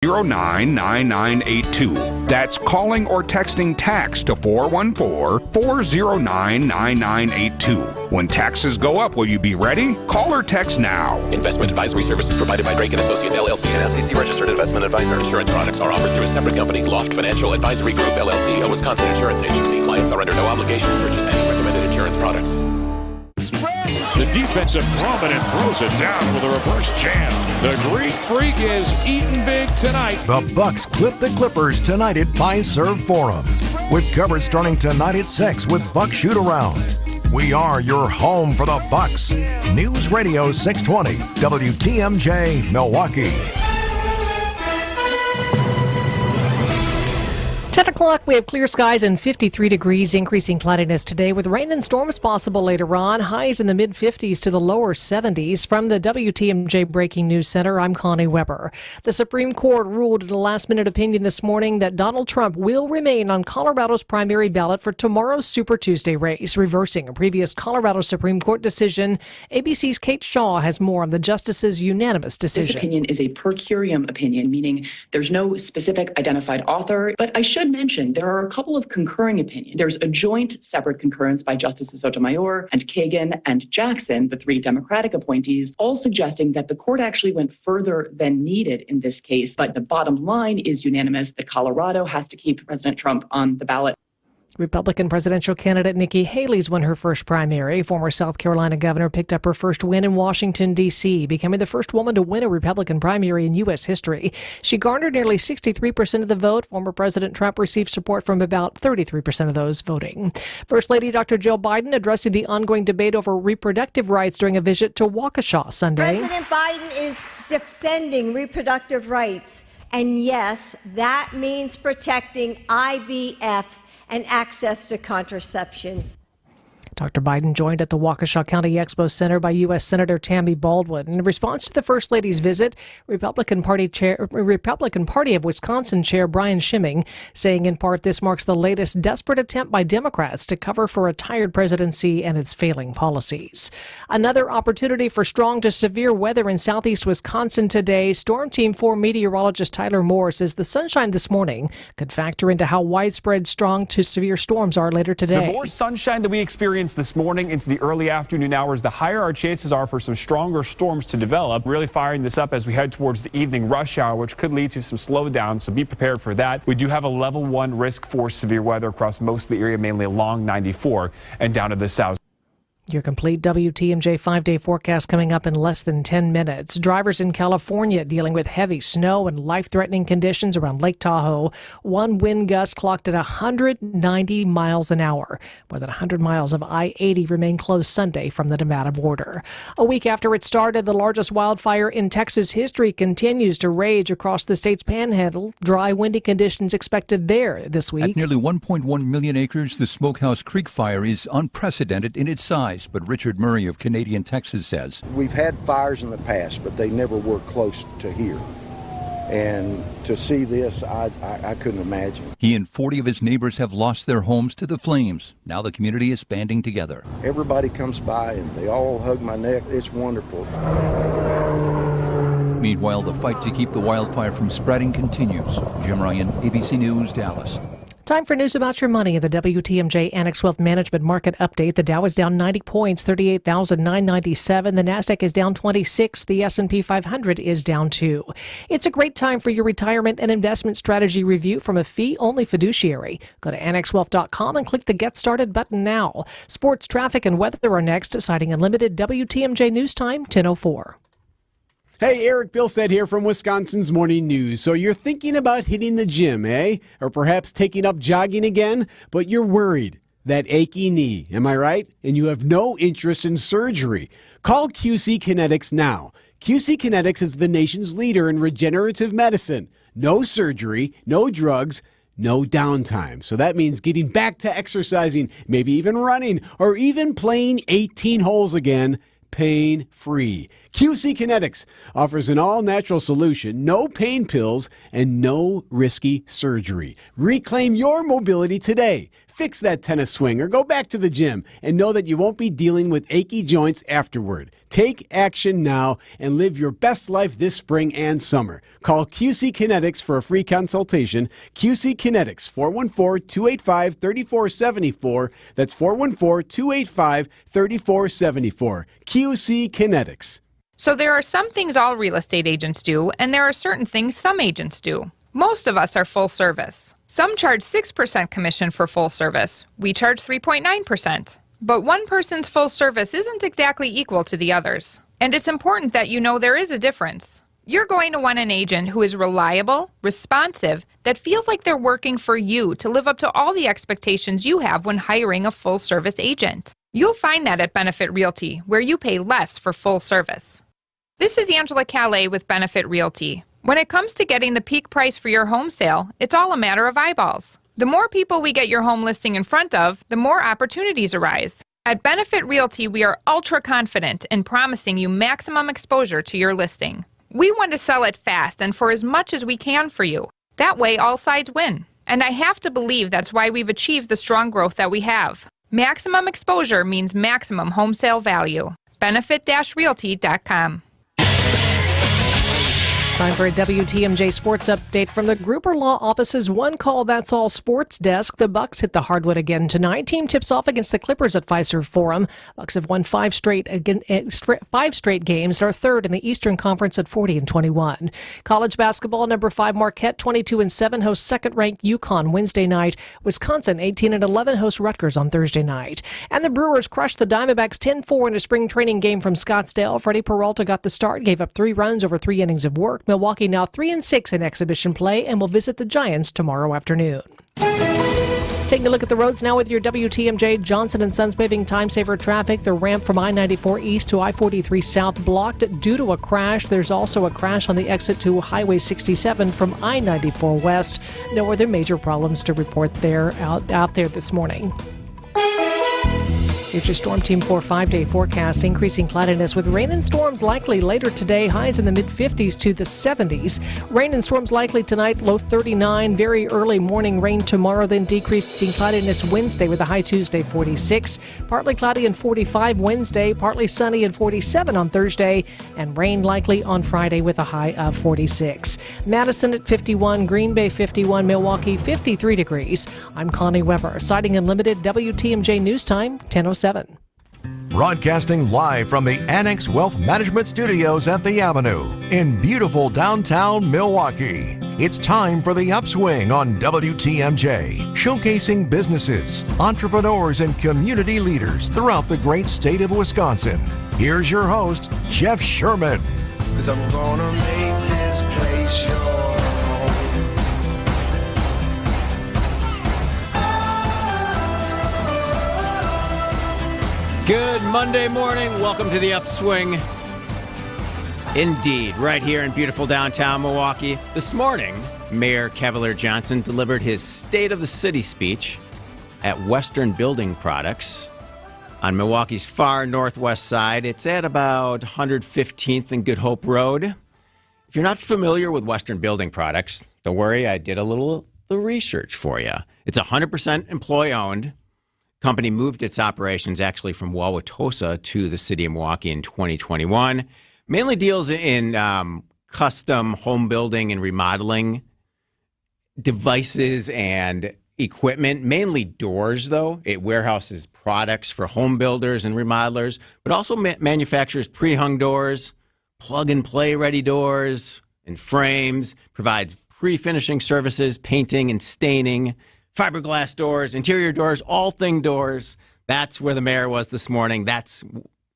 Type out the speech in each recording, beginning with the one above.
414-409-9982. That's calling or texting tax to 414-409-9982. When taxes go up, will you be ready? Call or text now. Investment advisory services provided by Drake & Associates, LLC, an SEC-registered investment advisor. Insurance products are offered through a separate company, Loft Financial Advisory Group, LLC, a Wisconsin insurance agency. Clients are under no obligation to purchase any recommended insurance products. The defensive throw and throws it down with a reverse jam. The Greek Freak is eating big tonight. The Bucks clip the Clippers tonight at Fiserv Forum, with coverage starting tonight at 6 with Buck Shoot Around. We are your home for the Bucks. News Radio 620 WTMJ Milwaukee. 10 o'clock, we have clear skies and 53 degrees, increasing cloudiness today with rain and storms possible later on. Highs in the mid-50s to the lower 70s. From the WTMJ Breaking News Center, I'm Connie Weber. The Supreme Court ruled in a last-minute opinion this morning that Donald Trump will remain on Colorado's primary ballot for tomorrow's Super Tuesday race, reversing a previous Colorado Supreme Court decision. ABC's Kate Shaw has more on the justice's unanimous decision. This opinion is a per curiam opinion, meaning there's no specific identified author, but I should mention there are a couple of concurring opinions. There's a joint separate concurrence by Justices Sotomayor and Kagan and Jackson, the three Democratic appointees, all suggesting that the court actually went further than needed in this case. But the bottom line is unanimous that Colorado has to keep President Trump on the ballot. Republican presidential candidate Nikki Haley's won her first primary. Former South Carolina governor picked up her first win in Washington, D.C., becoming the first woman to win a Republican primary in U.S. history. She garnered nearly 63% of the vote. Former President Trump received support from about 33% of those voting. First Lady Dr. Jill Biden addressing the ongoing debate over reproductive rights during a visit to Waukesha Sunday. President Biden is defending reproductive rights. And yes, that means protecting IVF and access to contraception. Dr. Biden joined at the Waukesha County Expo Center by U.S. Senator Tammy Baldwin. In response to the First Lady's visit, Republican Party of Wisconsin Chair Brian Schimming saying in part this marks the latest desperate attempt by Democrats to cover for a tired presidency and its failing policies. Another opportunity for strong to severe weather in southeast Wisconsin today. Storm Team 4 meteorologist Tyler Moore says the sunshine this morning could factor into how widespread strong to severe storms are later today. The more sunshine that we experience this morning into the early afternoon hours, the higher our chances are for some stronger storms to develop. Really firing this up as we head towards the evening rush hour, which could lead to some slowdown, so be prepared for that. We do have a level 1 risk for severe weather across most of the area, mainly along 94 and down to the south. Your complete WTMJ 5-day forecast coming up in less than 10 minutes. Drivers in California dealing with heavy snow and life-threatening conditions around Lake Tahoe. One wind gust clocked at 190 miles an hour. More than 100 miles of I-80 remain closed Sunday from the Nevada border. A week after it started, the largest wildfire in Texas history continues to rage across the state's panhandle. Dry, windy conditions expected there this week. At nearly 1.1 million acres, the Smokehouse Creek fire is unprecedented in its size. But Richard Murray of Canadian Texas says, we've had fires in the past, but they never were close to here. And to see this, I couldn't imagine. He and 40 of his neighbors have lost their homes to the flames. Now the community is banding together. Everybody comes by and they all hug my neck. It's wonderful. Meanwhile, the fight to keep the wildfire from spreading continues. Jim Ryan, ABC News, Dallas. Time for news about your money. The WTMJ Annex Wealth Management Market Update. The Dow is down 90 points, 38,997. The Nasdaq is down 26. The S&P 500 is down 2. It's a great time for your retirement and investment strategy review from a fee-only fiduciary. Go to annexwealth.com and click the Get Started button now. Sports, traffic, and weather are next. Citing Unlimited WTMJ News Time, 10:04. Hey, Eric Bilstead here from Wisconsin's Morning News. So you're thinking about hitting the gym, eh? Or perhaps taking up jogging again, but you're worried. That achy knee, am I right? And you have no interest in surgery. Call QC Kinetics now. QC Kinetics is the nation's leader in regenerative medicine. No surgery, no drugs, no downtime. So that means getting back to exercising, maybe even running, or even playing 18 holes again, pain-free. QC Kinetics offers an all-natural solution, no pain pills, and no risky surgery. Reclaim your mobility today. fix that tennis swing, or go back to the gym, and know that you won't be dealing with achy joints afterward. Take action now and live your best life this spring and summer. Call QC Kinetics for a free consultation. QC Kinetics, 414-285-3474. That's 414-285-3474. QC Kinetics. So there are some things all real estate agents do, and there are certain things some agents do. Most of us are full service. Some charge 6% commission for full service. We charge 3.9%. But one person's full service isn't exactly equal to the others. And it's important that you know there is a difference. You're going to want an agent who is reliable, responsive, that feels like they're working for you to live up to all the expectations you have when hiring a full-service agent. You'll find that at Benefit Realty, where you pay less for full service. This is Angela Calais with Benefit Realty. When it comes to getting the peak price for your home sale, it's all a matter of eyeballs. The more people we get your home listing in front of, the more opportunities arise. At Benefit Realty, we are ultra confident in promising you maximum exposure to your listing. We want to sell it fast and for as much as we can for you. That way, all sides win. And I have to believe that's why we've achieved the strong growth that we have. Maximum exposure means maximum home sale value. Benefit-realty.com. Time for a WTMJ sports update from the Gruber Law Office's One Call That's All sports desk. The Bucks hit the hardwood again tonight. Team tips off against the Clippers at Fiserv Forum. Bucks have won five straight games and are third in the Eastern Conference at 40-21. College basketball, number 5 Marquette 22-7 hosts second-ranked UConn Wednesday night. Wisconsin 18-11 hosts Rutgers on Thursday night. And the Brewers crushed the Diamondbacks 10-4 in a spring training game from Scottsdale. Freddie Peralta got the start, gave up 3 runs over 3 innings of work. Milwaukee now 3-6 in exhibition play and will visit the Giants tomorrow afternoon. Taking a look at the roads now with your WTMJ Johnson & Sons paving time saver traffic. The ramp from I-94 east to I-43 south blocked due to a crash. There's also a crash on the exit to Highway 67 from I-94 west. No other major problems to report there out there this morning. Future Storm Team 4 5-day forecast. Increasing cloudiness with rain and storms likely later today. Highs in the mid-50s to the 70s. Rain and storms likely tonight. Low 39. Very early morning rain tomorrow. Then decreasing cloudiness Wednesday with a high Tuesday 46. Partly cloudy and 45 Wednesday. Partly sunny and 47 on Thursday. And rain likely on Friday with a high of 46. Madison at 51. Green Bay 51. Milwaukee 53 degrees. I'm Connie Weber. Sighting Unlimited WTMJ News Time 10:07. Broadcasting live from the Annex Wealth Management Studios at the Avenue in beautiful downtown Milwaukee. It's time for the Upswing on WTMJ, showcasing businesses, entrepreneurs, and community leaders throughout the great state of Wisconsin. Here's your host, Jeff Sherman. 'Cause I'm gonna make this place your home. Good Monday morning. Welcome to the Upswing. Indeed, right here in beautiful downtown Milwaukee. This morning, Mayor Cavalier Johnson delivered his State of the City speech at Western Building Products on Milwaukee's far northwest side. It's at about 115th and Good Hope Road. If you're not familiar with Western Building Products, don't worry, I did a little research for you. It's 100% employee-owned. Company moved its operations actually from Wauwatosa to the city of Milwaukee in 2021. Mainly deals in custom home building and remodeling devices and equipment, mainly doors, though. It warehouses products for home builders and remodelers, but also manufactures pre-hung doors, plug-and-play ready doors and frames, provides pre-finishing services, painting and staining, fiberglass doors, interior doors, all thing doors. That's where the mayor was this morning. That's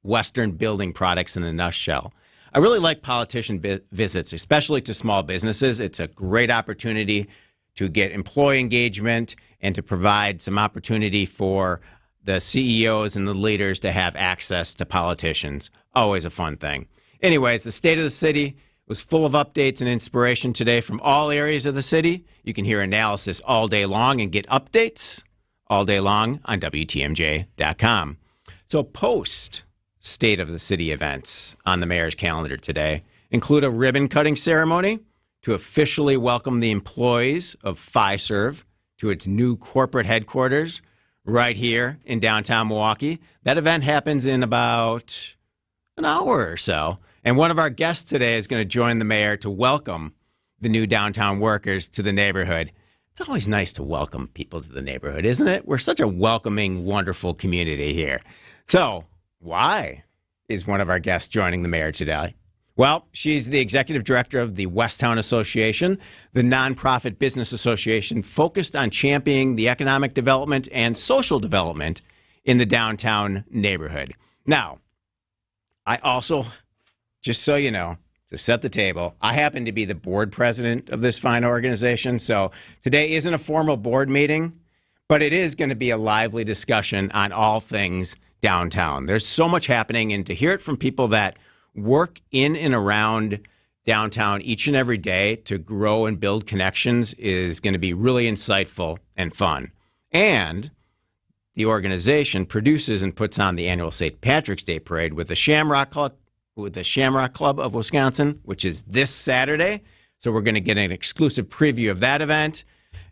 Western Building Products in a nutshell. I really like politician visits, especially to small businesses. It's a great opportunity to get employee engagement and to provide some opportunity for the CEOs and the leaders to have access to politicians. Always a fun thing. Anyways, the State of the City was full of updates and inspiration today from all areas of the city. You can hear analysis all day long and get updates all day long on WTMJ.com. So post State of the City events on the mayor's calendar today include a ribbon-cutting ceremony to officially welcome the employees of Fiserv to its new corporate headquarters. right here in downtown Milwaukee. That event happens in about an hour or so. And one of our guests today is going to join the mayor to welcome the new downtown workers to the neighborhood. It's always nice to welcome people to the neighborhood, isn't it? We're such a welcoming, wonderful community here. So why is one of our guests joining the mayor today? Well, she's the executive director of the Westtown Association, the nonprofit business association focused on championing the economic development and social development in the downtown neighborhood. Now, I also, just so you know, to set the table, I happen to be the board president of this fine organization. So today isn't a formal board meeting, but it is going to be a lively discussion on all things downtown. There's so much happening, and to hear it from people that work in and around downtown each and every day to grow and build connections is going to be really insightful and fun. And the organization produces and puts on the annual St. Patrick's Day Parade with the Shamrock Club of Wisconsin, which is this Saturday. So we're going to get an exclusive preview of that event.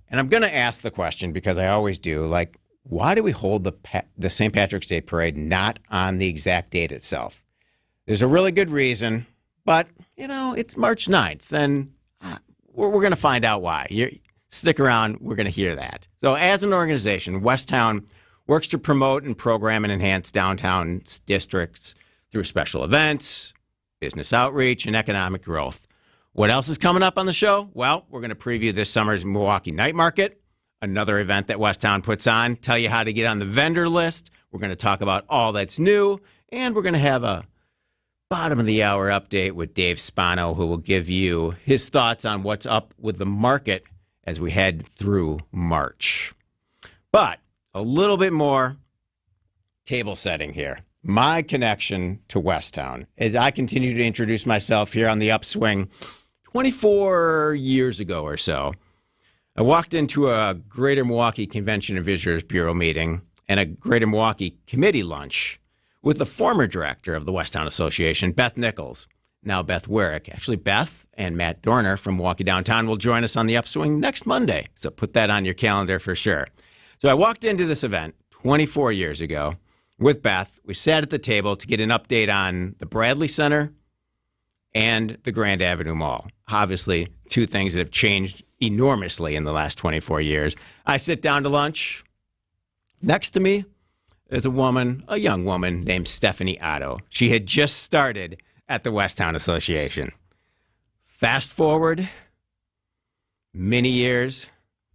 And I'm going to ask the question, because I always do, like, why do we hold the St. Patrick's Day Parade not on the exact date itself? There's a really good reason, but, you know, it's March 9th, and we're going to find out why. Stick around. We're going to hear that. So as an organization, Westtown works to promote and program and enhance downtown districts through special events, business outreach, and economic growth. What else is coming up on the show? Well, we're going to preview this summer's Milwaukee Night Market, another event that Westtown puts on, tell you how to get on the vendor list. We're going to talk about all that's new, and we're going to have a bottom of the hour update with Dave Spano, who will give you his thoughts on what's up with the market as we head through March. But a little bit more table setting here. My connection to Westtown, as I continue to introduce myself here on the Upswing, 24 years ago or so, I walked into a Greater Milwaukee Convention and Visitors Bureau meeting and a Greater Milwaukee Committee lunch with the former director of the Westtown Association, Beth Nichols, now Beth Werrick. Actually, Beth and Matt Dorner from Milwaukee Downtown will join us on the Upswing next Monday, so put that on your calendar for sure. So I walked into this event 24 years ago with Beth. We sat at the table to get an update on the Bradley Center and the Grand Avenue Mall. Obviously, two things that have changed enormously in the last 24 years. I sit down to lunch. Next to me is a young woman named Stephanie Otto. She had just started at the Westtown Association. Fast forward many years,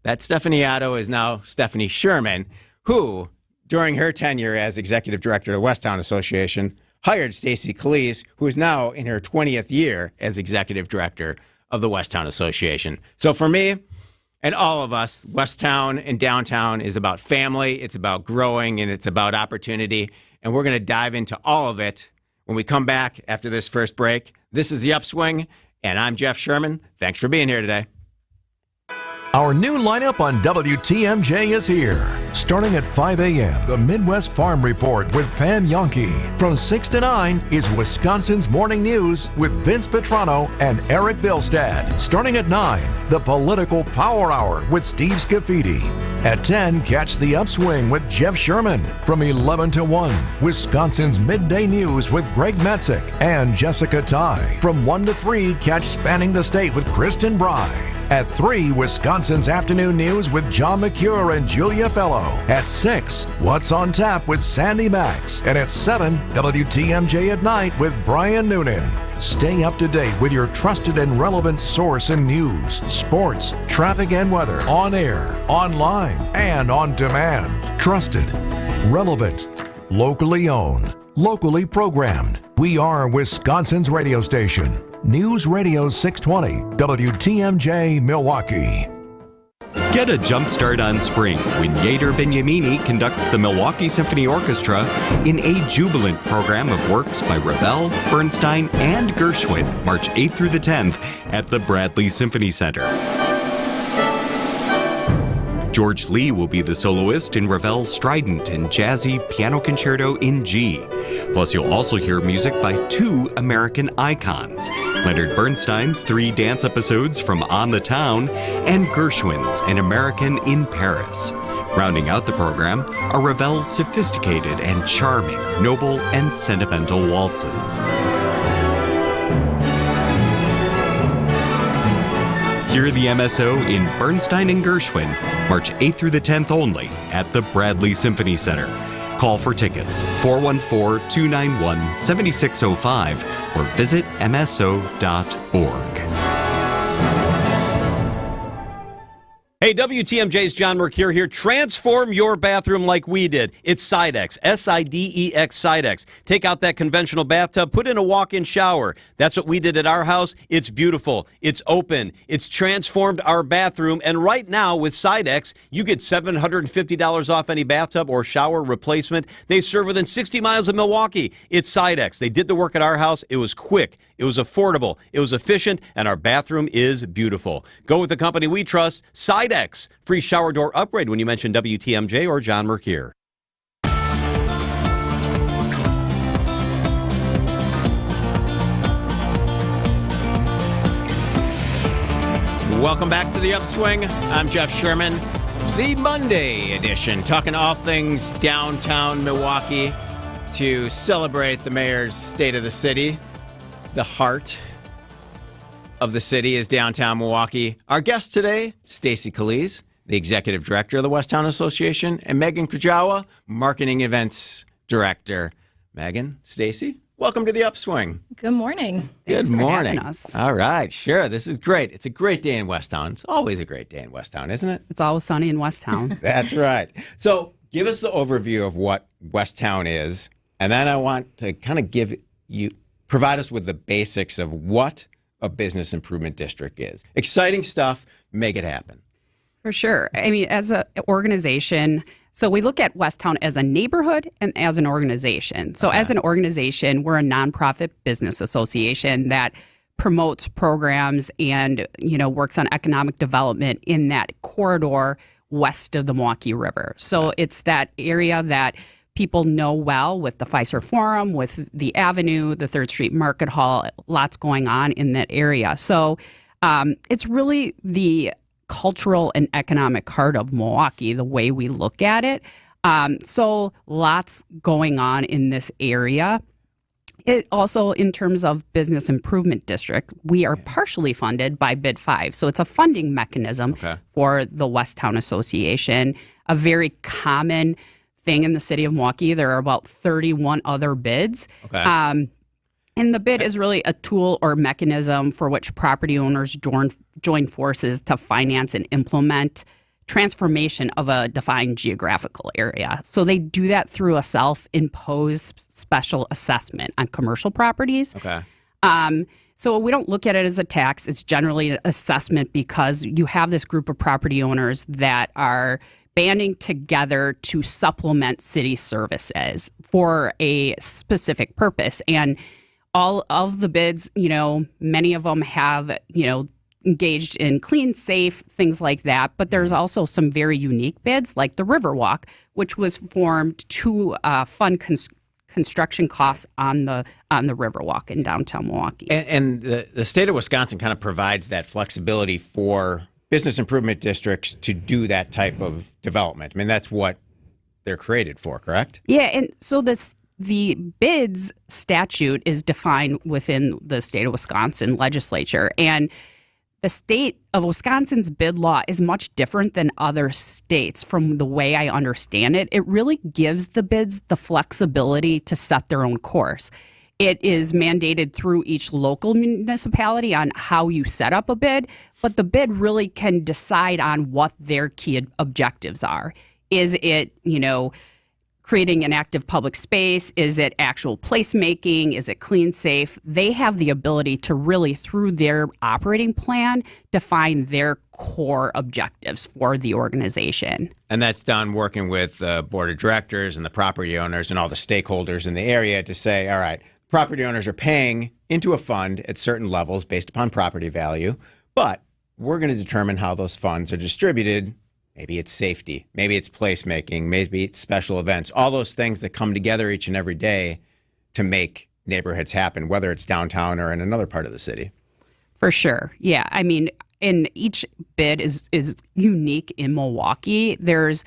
that Stephanie Otto is now Stephanie Sherman, who, during her tenure as executive director of the Westtown Association, hired Stacy Calise, who is now in her 20th year as executive director of the Westtown Association. So for me and all of us, Westtown and downtown is about family, it's about growing, and it's about opportunity. And we're going to dive into all of it when we come back after this first break. This is The Upswing, and I'm Jeff Sherman. Thanks for being here today. Our new lineup on WTMJ is here. Starting at 5 a.m., the Midwest Farm Report with Pam Yonke. From 6 to 9 is Wisconsin's Morning News with Vince Petrano and Eric Bilstad. Starting at 9, the Political Power Hour with Steve Scafidi. At 10, catch The Upswing with Jeff Sherman. From 11 to 1, Wisconsin's Midday News with Greg Metzik and Jessica Ty. From 1 to 3, catch Spanning the State with Kristen Bry. At 3, Wisconsin's Afternoon News with John McCure and Julia Fellow. At 6, What's on Tap with Sandy Max. And at 7, WTMJ at Night with Brian Noonan. Stay up to date with your trusted and relevant source in news, sports, traffic, and weather. On air, online, and on demand. Trusted, relevant, locally owned, locally programmed. We are Wisconsin's radio station. News Radio 620, WTMJ, Milwaukee. Get a jump start on spring when Yater Benyamini conducts the Milwaukee Symphony Orchestra in a jubilant program of works by Ravel, Bernstein, and Gershwin, March 8th through the 10th at the Bradley Symphony Center. George Lee will be the soloist in Ravel's strident and jazzy piano concerto in G. Plus, you'll also hear music by two American icons, Leonard Bernstein's 3 dance episodes from On the Town and Gershwin's An American in Paris. Rounding out the program are Ravel's sophisticated and charming, noble and sentimental waltzes. Hear the MSO in Bernstein and Gershwin, March 8th through the 10th only at the Bradley Symphony Center. Call for tickets, 414-291-7605, or visit mso.org. Hey, WTMJ's John Mercure here. Transform your bathroom like we did. It's Sidex, S-I-D-E-X, Sidex. Take out that conventional bathtub, put in a walk-in shower. That's what we did at our house. It's beautiful. It's open. It's transformed our bathroom. And right now with Sidex, you get $750 off any bathtub or shower replacement. They serve within 60 miles of Milwaukee. It's Sidex. They did the work at our house. It was quick. It was affordable. It was efficient. And our bathroom is beautiful. Go with the company we trust, Sidex. Free shower door upgrade when you mention WTMJ or John Mercure. Welcome back to the Upswing. I'm Jeff Sherman. The Monday edition, talking all things downtown Milwaukee to celebrate the mayor's State of the City. The heart of the city is downtown Milwaukee. Our guest today, Stacy Calise, the executive director of the Westtown Association, and Megan Kujawa, marketing events director. Megan, Stacy, welcome to the Upswing. Good morning. Good morning. For having us. All right, sure. This is great. It's a great day in Westtown. It's always a great day in Westtown, isn't it? It's always sunny in Westtown. That's right. So give us the overview of what Westtown is, and then I want to kind of provide us with the basics of what a business improvement district is. Exciting stuff. Make it happen. For sure. I mean, as an organization, so we look at Westtown as a neighborhood and as an organization. So as an organization, we're a nonprofit business association that promotes programs and, works on economic development in that corridor west of the Milwaukee River. So it's that area that people know well with the Pfizer Forum, with the Avenue, the 3rd Street Market Hall, lots going on in that area. So it's really the cultural and economic heart of Milwaukee, the way we look at it. So lots going on in this area. It also, in terms of business improvement district, we are partially funded by Bid 5. So it's a funding mechanism for the Westtown Association, a very common thing in the city of Milwaukee. There are about 31 other bids. And the bid is really a tool or mechanism for which property owners join forces to finance and implement transformation of a defined geographical area. So they do that through a self-imposed special assessment on commercial properties. So we don't look at it as a tax. It's generally an assessment because you have this group of property owners that are banding together to supplement city services for a specific purpose. And all of the bids, many of them have, engaged in clean, safe, things like that. But there's also some very unique bids, like the Riverwalk, which was formed to fund construction costs on the Riverwalk in downtown Milwaukee. And the state of Wisconsin kind of provides that flexibility for business improvement districts to do that type of development. I mean, that's what they're created for, correct? Yeah, and so the bids statute is defined within the state of Wisconsin legislature, and the state of Wisconsin's bid law is much different than other states from the way I understand it. It really gives the bids the flexibility to set their own course. It is mandated through each local municipality on how you set up a bid, but the bid really can decide on what their key objectives are. Is it, creating an active public space? Is it actual placemaking? Is it clean, safe? They have the ability to really, through their operating plan, define their core objectives for the organization. And that's done working with the board of directors and the property owners and all the stakeholders in the area to say, all right, property owners are paying into a fund at certain levels based upon property value, but we're going to determine how those funds are distributed. Maybe it's safety, maybe it's placemaking, maybe it's special events, all those things that come together each and every day to make neighborhoods happen, whether it's downtown or in another part of the city. For sure. Yeah. I mean, and each bid is unique in Milwaukee. There's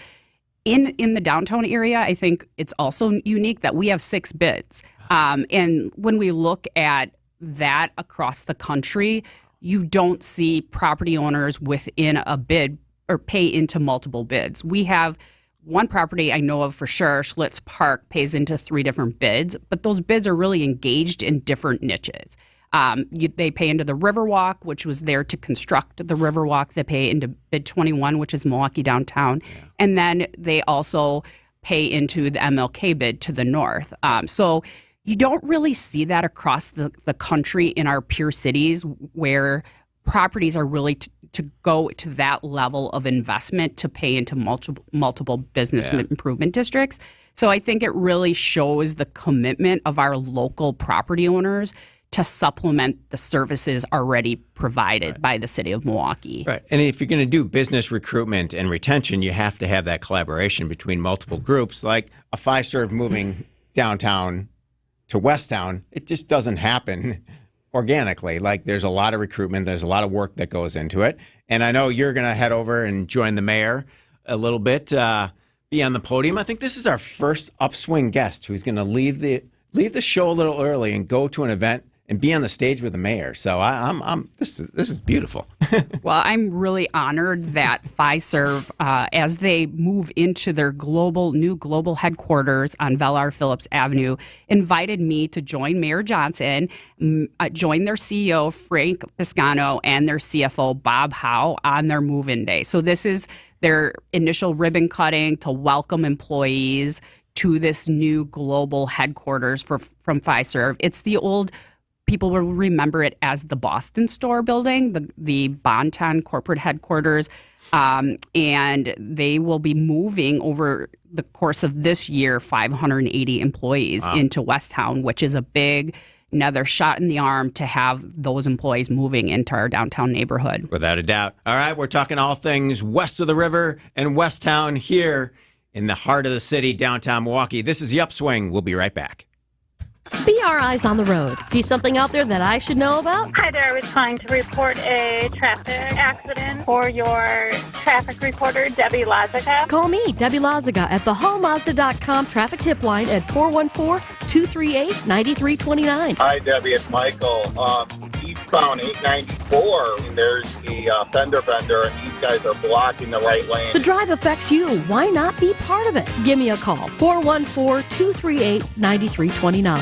In the downtown area, I think it's also unique that we have 6 bids. And when we look at that across the country, you don't see property owners within a bid or pay into multiple bids. We have one property I know of for sure, Schlitz Park, pays into 3 different bids, but those bids are really engaged in different niches. They pay into the Riverwalk, which was there to construct the Riverwalk. They pay into bid 21, which is Milwaukee downtown. And then they also pay into the MLK bid to the north. So you don't really see that across the country in our peer cities where properties are really to go to that level of investment to pay into multiple business improvement districts. So I think it really shows the commitment of our local property owners to supplement the services already provided by the city of Milwaukee. Right. And if you're going to do business recruitment and retention, you have to have that collaboration between multiple groups. Like a Fiserv moving downtown to Westtown, it just doesn't happen organically. Like there's a lot of recruitment, there's a lot of work that goes into it. And I know you're going to head over and join the mayor a little bit, be on the podium. I think this is our first Upswing guest who's going to leave the show a little early and go to an event and be on the stage with the mayor. So this is beautiful. Well, I'm really honored that Fiserv, as they move into their new global headquarters on Velar Phillips Avenue, invited me to join Mayor Johnson, join their CEO, Frank Piscano, and their CFO, Bob Howe, on their move-in day. So this is their initial ribbon cutting to welcome employees to this new global headquarters from Fiserv. It's the old, people will remember it as the Boston Store building, the Bonton corporate headquarters, and they will be moving over the course of this year 580 employees into Westtown, which is another shot in the arm to have those employees moving into our downtown neighborhood. Without a doubt. All right, we're talking all things west of the river and Westtown here in the heart of the city, downtown Milwaukee. This is the Upswing. We'll be right back. Be our eyes on the road. See something out there that I should know about? Hi there. I was trying to report a traffic accident for your traffic reporter, Debbie Lazica. Call me, Debbie Lazica, at thehallmazda.com traffic tip line at 414-238-9329. Hi, Debbie. It's Michael. Eastbound 894, there's a fender bender, and these guys are blocking the right lane. The drive affects you. Why not be part of it? Give me a call, 414-238-9329.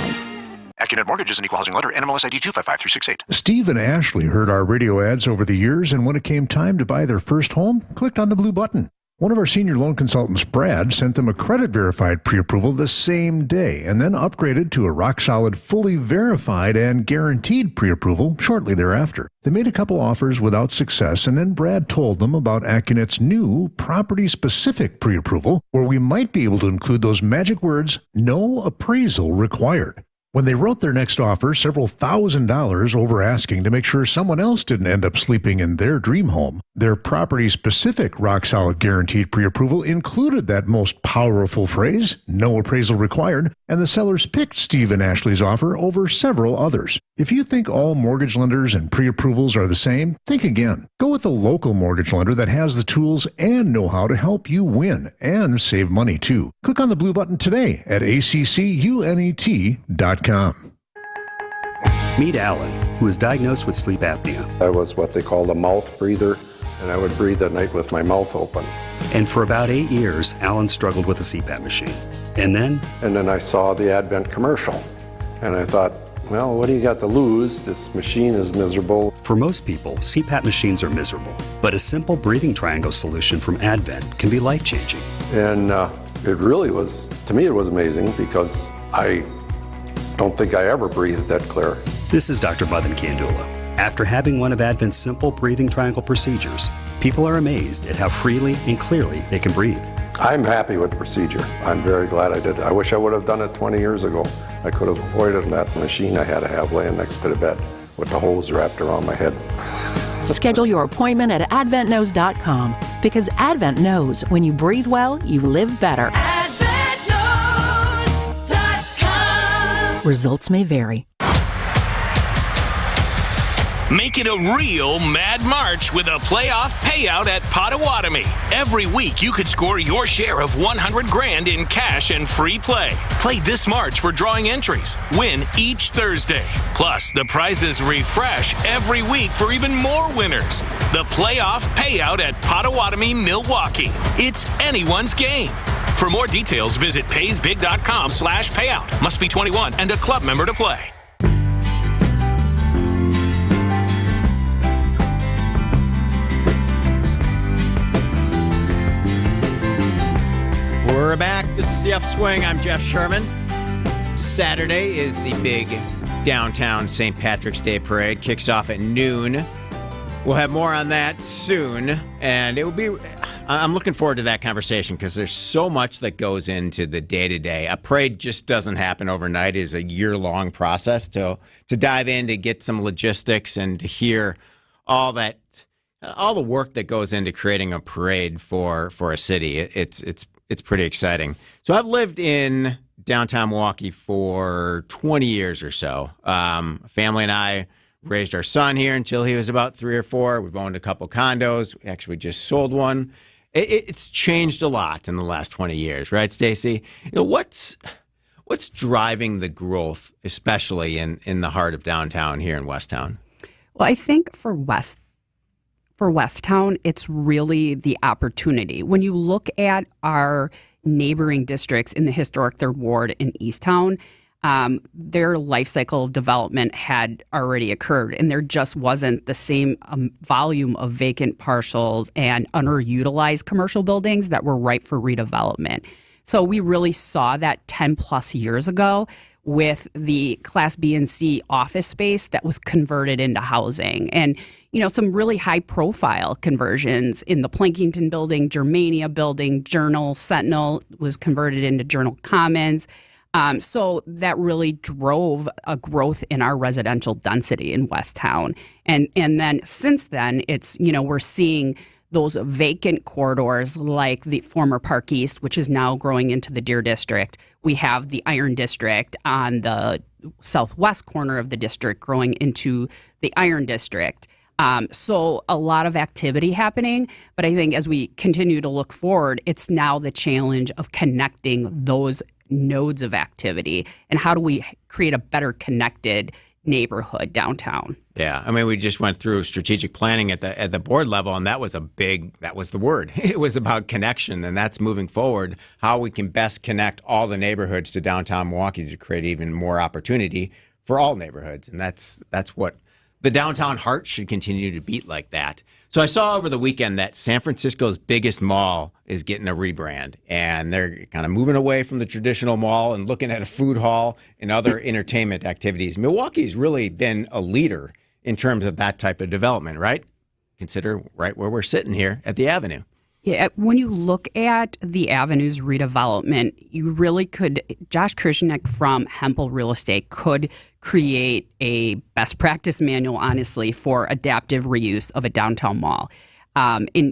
AccuNet Mortgage is an equal housing lender. NMLS ID 255368. Steve and Ashley heard our radio ads over the years, and when it came time to buy their first home, clicked on the blue button. One of our senior loan consultants, Brad, sent them a credit-verified pre-approval the same day and then upgraded to a rock-solid, fully verified and guaranteed pre-approval shortly thereafter. They made a couple offers without success, and then Brad told them about AccuNet's new property-specific pre-approval, where we might be able to include those magic words, no appraisal required. When they wrote their next offer, several $1,000s over asking to make sure someone else didn't end up sleeping in their dream home, their property-specific rock-solid guaranteed pre-approval included that most powerful phrase, no appraisal required, and the sellers picked Steve and Ashley's offer over several others. If you think all mortgage lenders and pre-approvals are the same, think again. Go with a local mortgage lender that has the tools and know-how to help you win and save money, too. Click on the blue button today at accunet.com. Meet Alan, who was diagnosed with sleep apnea. I was what they called a mouth breather, and I would breathe at night with my mouth open. And for about 8 years, Alan struggled with a CPAP machine. And then I saw the Advent commercial, and I thought, well, what do you got to lose? This machine is miserable. For most people, CPAP machines are miserable, but a simple breathing triangle solution from Advent can be life-changing. And it really was, to me, it was amazing because I don't think I ever breathed that clear. This is Dr. Madan Kandula. After having one of Advent's simple breathing triangle procedures, people are amazed at how freely and clearly they can breathe. I'm happy with the procedure. I'm very glad I did it. I wish I would have done it 20 years ago. I could have avoided that machine I had to have laying next to the bed with the hose wrapped around my head. Schedule your appointment at AdventKnows.com because Advent knows when you breathe well, you live better. Results may vary. Make it a real Mad March with a playoff payout at Potawatomi. Every week, you could score your share of $100,000 in cash and free play. Play this March for drawing entries. Win each Thursday. Plus, the prizes refresh every week for even more winners. The playoff payout at Potawatomi, Milwaukee. It's anyone's game. For more details, visit paysbig.com/payout. Must be 21 and a club member to play. We're back. This is the Upswing. I'm Jeff Sherman. Saturday is the big downtown St. Patrick's Day Parade. Kicks off at noon. We'll have more on that soon. And it will be... I'm looking forward to that conversation because there's so much that goes into the day-to-day. A parade just doesn't happen overnight. It is a year-long process to dive in, to get some logistics, and to hear all the work that goes into creating a parade for a city. It's pretty exciting. So I've lived in downtown Milwaukee for 20 years or so. Family and I raised our son here until he was about 3 or 4. We've owned a couple condos. We actually just sold one. It's changed a lot in the last 20 years, right, Stacy? What's driving the growth, especially in the heart of downtown here in Westtown? Well, I think for Westtown, it's really the opportunity. When you look at our neighboring districts in the historic Third Ward in Easttown, their life cycle of development had already occurred, and there just wasn't the same volume of vacant parcels and underutilized commercial buildings that were ripe for redevelopment. So we really saw that 10 plus years ago with the Class B and C office space that was converted into housing. And, some really high profile conversions in the Plankington building, Germania building, Journal, Sentinel was converted into Journal Commons. So that really drove a growth in our residential density in Westtown. And then since then, it's, we're seeing those vacant corridors like the former Park East, which is now growing into the Deer District. We have the Iron District on the southwest corner of the district growing into the Iron District. So a lot of activity happening, but I think as we continue to look forward, it's now the challenge of connecting those nodes of activity and how do we create a better connected neighborhood downtown. Yeah, I mean, we just went through strategic planning at the board level, and that was the word. It was about connection, and that's moving forward, how we can best connect all the neighborhoods to downtown Milwaukee to create even more opportunity for all neighborhoods, and that's what the downtown heart should continue to beat like that. So I saw over the weekend that San Francisco's biggest mall is getting a rebrand, and they're kind of moving away from the traditional mall and looking at a food hall and other entertainment activities. Milwaukee's really been a leader in terms of that type of development, right? Consider right where we're sitting here at the Avenue. Yeah, when you look at the Avenue's redevelopment, you really could, Josh Krishnick from Hempel Real Estate could create a best practice manual, honestly, for adaptive reuse of a downtown mall.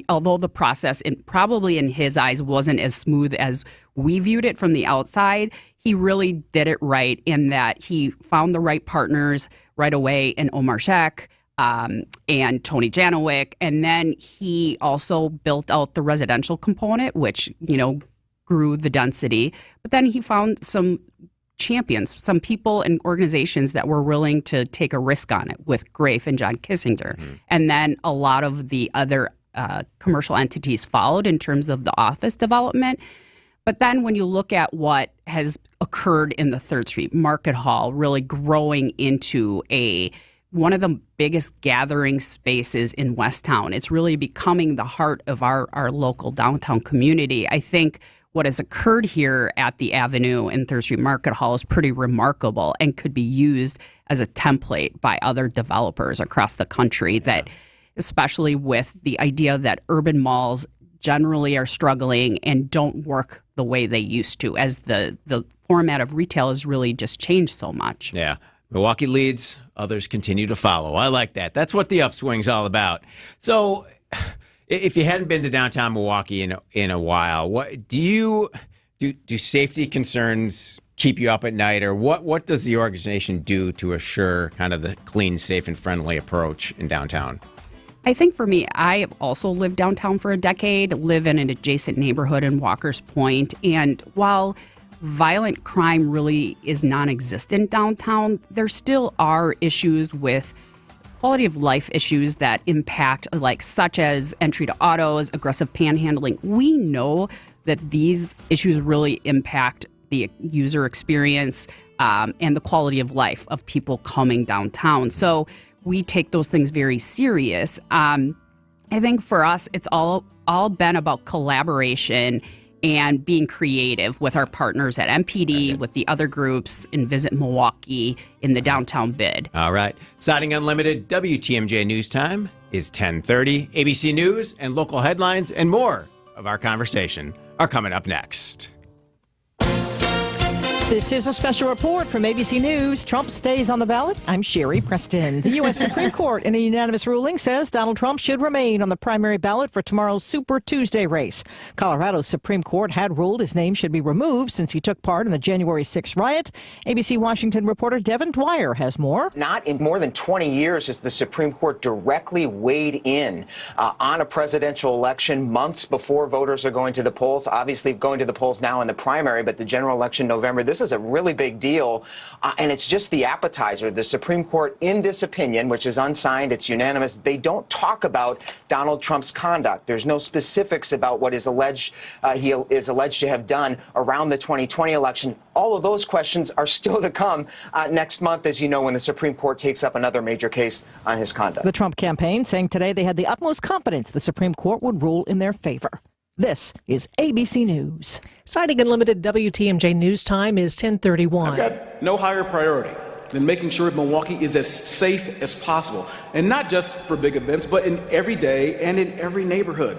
Although the process, probably in his eyes, wasn't as smooth as we viewed it from the outside, he really did it right in that he found the right partners right away in Omar Sheikh, and Tony Janowick. And then he also built out the residential component, which, grew the density. But then he found some champions, some people and organizations that were willing to take a risk on it with Grafe and John Kissinger. Mm-hmm. And then a lot of the other commercial entities followed in terms of the office development. But then when you look at what has occurred in the 3rd Street Market Hall, really growing into one of the biggest gathering spaces in Westtown. It's really becoming the heart of our local downtown community. I think what has occurred here at the Avenue and 3rd Street Market Hall is pretty remarkable and could be used as a template by other developers across the country, that especially with the idea that urban malls generally are struggling and don't work the way they used to, as the format of retail has really just changed so much. Yeah. Milwaukee leads, others continue to follow. I like that. That's what the Upswing's all about. So if you hadn't been to downtown Milwaukee in a while, what do you Do safety concerns keep you up at night, or what does the organization do to assure kind of the clean, safe, and friendly approach in downtown? I think for me, I also lived downtown for a decade, live in an adjacent neighborhood in Walker's Point, and while violent crime really is non-existent downtown, there still are issues with quality of life issues that impact, like such as entry to autos, aggressive panhandling. We know that these issues really impact the user experience and the quality of life of people coming downtown. So we take those things very serious. I think for us, it's all been about collaboration and being creative with our partners at MPD, with the other groups in Visit Milwaukee in the downtown bid. All right. Siding Unlimited WTMJ News Time is 10:30. ABC News and local headlines and more of our conversation are coming up next. This is a special report from ABC News. Trump stays on the ballot. I'm Sherry Preston. The U.S. Supreme Court, in a unanimous ruling, says Donald Trump should remain on the primary ballot for tomorrow's Super Tuesday race. Colorado's Supreme Court had ruled his name should be removed since he took part in the January 6th riot. ABC Washington reporter Devin Dwyer has more. Not in more than 20 years has the Supreme Court directly weighed in on a presidential election months before voters are going to the polls. Obviously going to the polls now in the primary, but the general election in November, this is a really big deal, and it's just the appetizer. The Supreme Court, in this opinion, which is unsigned, it's unanimous, they don't talk about Donald Trump's conduct. There's no specifics about what is alleged he is alleged to have done around the 2020 election. All of those questions are still to come next month, as you know, when the Supreme Court takes up another major case on his conduct. The Trump campaign saying today they had the utmost confidence the Supreme Court would rule in their favor. This is ABC News. Siding Unlimited WTMJ News Time is 10:31. I've got no higher priority than making sure Milwaukee is as safe as possible. And not just for big events, but in every day and in every neighborhood.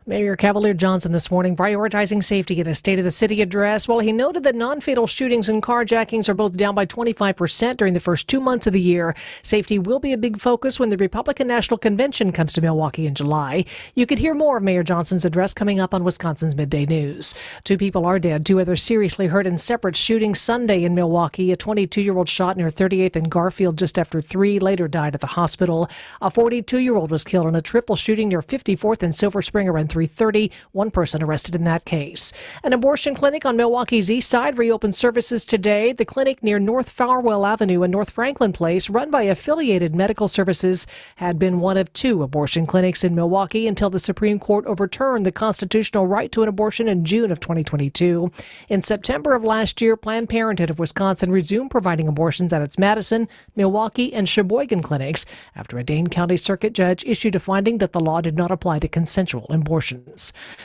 Mayor Cavalier Johnson this morning prioritizing safety at a State of the City address. While he noted that non-fatal shootings and carjackings are both down by 25% during the first 2 months of the year, safety will be a big focus when the Republican National Convention comes to Milwaukee in July. You could hear more of Mayor Johnson's address coming up on Wisconsin's Midday News. 2 people are dead, 2 others seriously hurt in separate shootings Sunday in Milwaukee. A 22-year-old shot near 38th and Garfield just after 3, later died at the hospital. A 42-year-old was killed in a triple shooting near 54th and Silver Spring around 3:30. One person arrested in that case. An abortion clinic on Milwaukee's east side reopened services today. The clinic near North Farwell Avenue and North Franklin Place, run by Affiliated Medical Services, had been one of 2 abortion clinics in Milwaukee until the Supreme Court overturned the constitutional right to an abortion in June of 2022. In September of last year, Planned Parenthood of Wisconsin resumed providing abortions at its Madison, Milwaukee, and Sheboygan clinics after a Dane County Circuit judge issued a finding that the law did not apply to consensual abortions.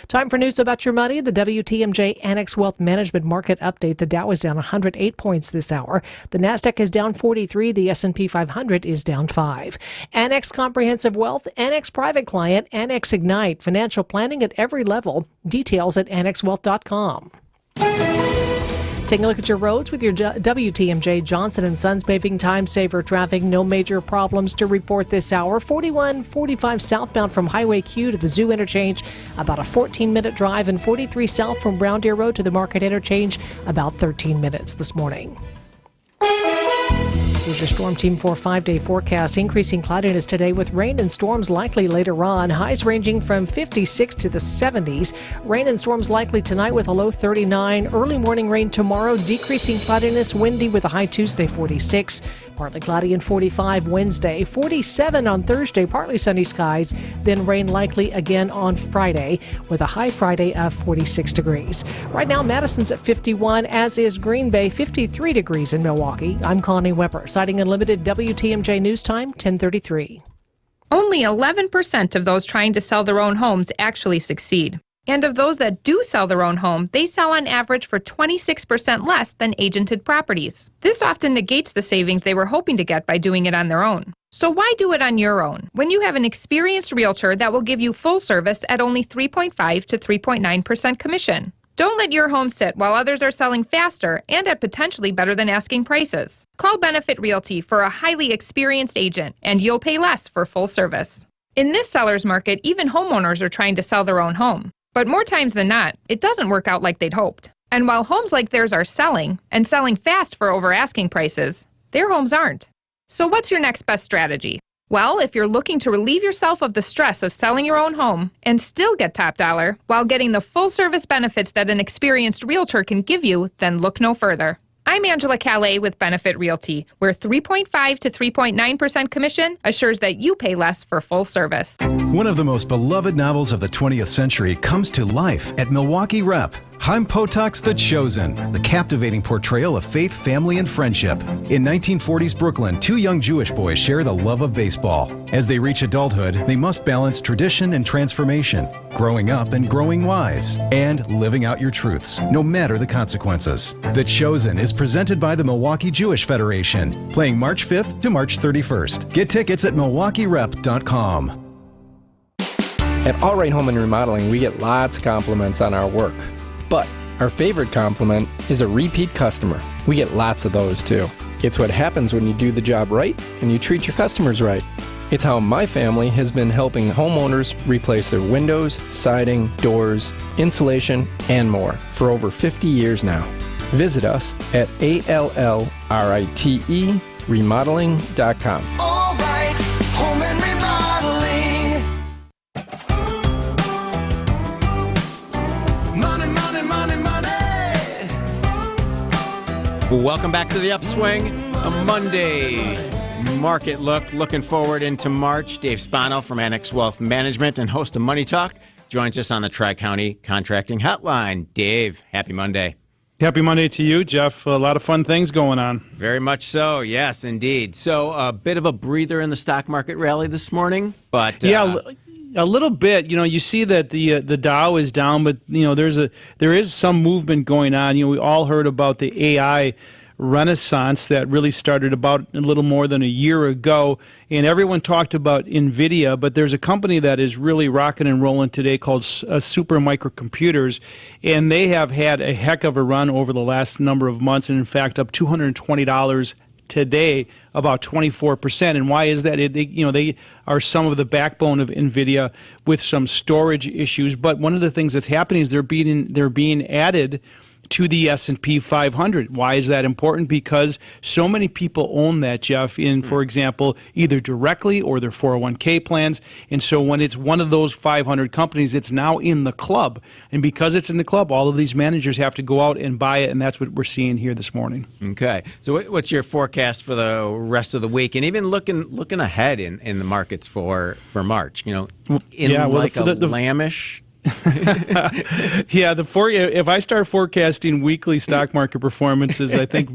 Time for news about your money. The WTMJ Annex Wealth Management Market Update. The Dow is down 108 points this hour. The Nasdaq is down 43. The S&P 500 is down 5. Annex Comprehensive Wealth, Annex Private Client, Annex Ignite. Financial planning at every level. Details at annexwealth.com. Taking a look at your roads with your WTMJ Johnson & Sons paving time saver traffic. No major problems to report this hour. 4145 southbound from Highway Q to the Zoo Interchange, about a 14-minute drive, and 43 south from Brown Deer Road to the Market Interchange, about 13 minutes this morning. Here's your Storm Team 4 5-day forecast. Increasing cloudiness today with rain and storms likely later on. Highs ranging from 56 to the 70s. Rain and storms likely tonight with a low 39. Early morning rain tomorrow. Decreasing cloudiness, windy with a high Tuesday 46. Partly cloudy and 45 Wednesday. 47 on Thursday. Partly sunny skies. Then rain likely again on Friday with a high Friday of 46 degrees. Right now Madison's at 51, as is Green Bay, 53 degrees in Milwaukee. I'm Connie Weber. Siding Unlimited WTMJ News Time, 10:33. Only 11% of those trying to sell their own homes actually succeed. And of those that do sell their own home, they sell on average for 26% less than agented properties. This often negates the savings they were hoping to get by doing it on their own. So why do it on your own when you have an experienced realtor that will give you full service at only 3.5 to 3.9% commission? Don't let your home sit while others are selling faster and at potentially better than asking prices. Call Benefit Realty for a highly experienced agent, and you'll pay less for full service. In this seller's market, even homeowners are trying to sell their own home. But more times than not, it doesn't work out like they'd hoped. And while homes like theirs are selling, and selling fast for over asking prices, their homes aren't. So what's your next best strategy? Well, if you're looking to relieve yourself of the stress of selling your own home and still get top dollar while getting the full service benefits that an experienced realtor can give you, then look no further. I'm Angela Calais with Benefit Realty, where 3.5 to 3.9% commission assures that you pay less for full service. One of the most beloved novels of the 20th century comes to life at Milwaukee Rep. Chaim Potok's The Chosen, the captivating portrayal of faith, family, and friendship. In 1940s Brooklyn, two young Jewish boys share the love of baseball. As they reach adulthood, they must balance tradition and transformation, growing up and growing wise, and living out your truths, no matter the consequences. The Chosen is presented by the Milwaukee Jewish Federation, playing March 5th to March 31st. Get tickets at MilwaukeeRep.com. At All Right Home and Remodeling, we get lots of compliments on our work. But our favorite compliment is a repeat customer. We get lots of those too. It's what happens when you do the job right and you treat your customers right. It's how my family has been helping homeowners replace their windows, siding, doors, insulation, and more for over 50 years now. Visit us at ALLRITE remodeling.com. All right, home and remodeling. Money, money, money, money. Well, welcome back to the Upswing, a Monday market look. Looking forward into March. Dave Spano from Annex Wealth Management and host of Money Talk joins us on the Tri-County Contracting Hotline. Dave, happy Monday. Happy Monday to you, Jeff. A lot of fun things going on. Very much so. Yes, indeed. So a bit of a breather in the stock market rally this morning, but yeah, a little bit. You know, you see that the Dow is down, but you know there is some movement going on. You know, we all heard about the AI renaissance that really started about a little more than a year ago, and everyone talked about NVIDIA, but there's a company that is really rocking and rolling today called Super Microcomputers, and they have had a heck of a run over the last number of months, and in fact up $220 today, about 24%. And why is that? They are some of the backbone of NVIDIA with some storage issues, but one of the things that's happening is they're being added to the S&P 500. Why is that important? Because so many people own that, Jeff, in, for example, either directly or their 401k plans. And so when it's one of those 500 companies, it's now in the club. And because it's in the club, all of these managers have to go out and buy it, and that's what we're seeing here this morning. Okay. So what's your forecast for the rest of the week? And even looking ahead in the markets for March, you know, lambish? Yeah, if I start forecasting weekly stock market performances, I think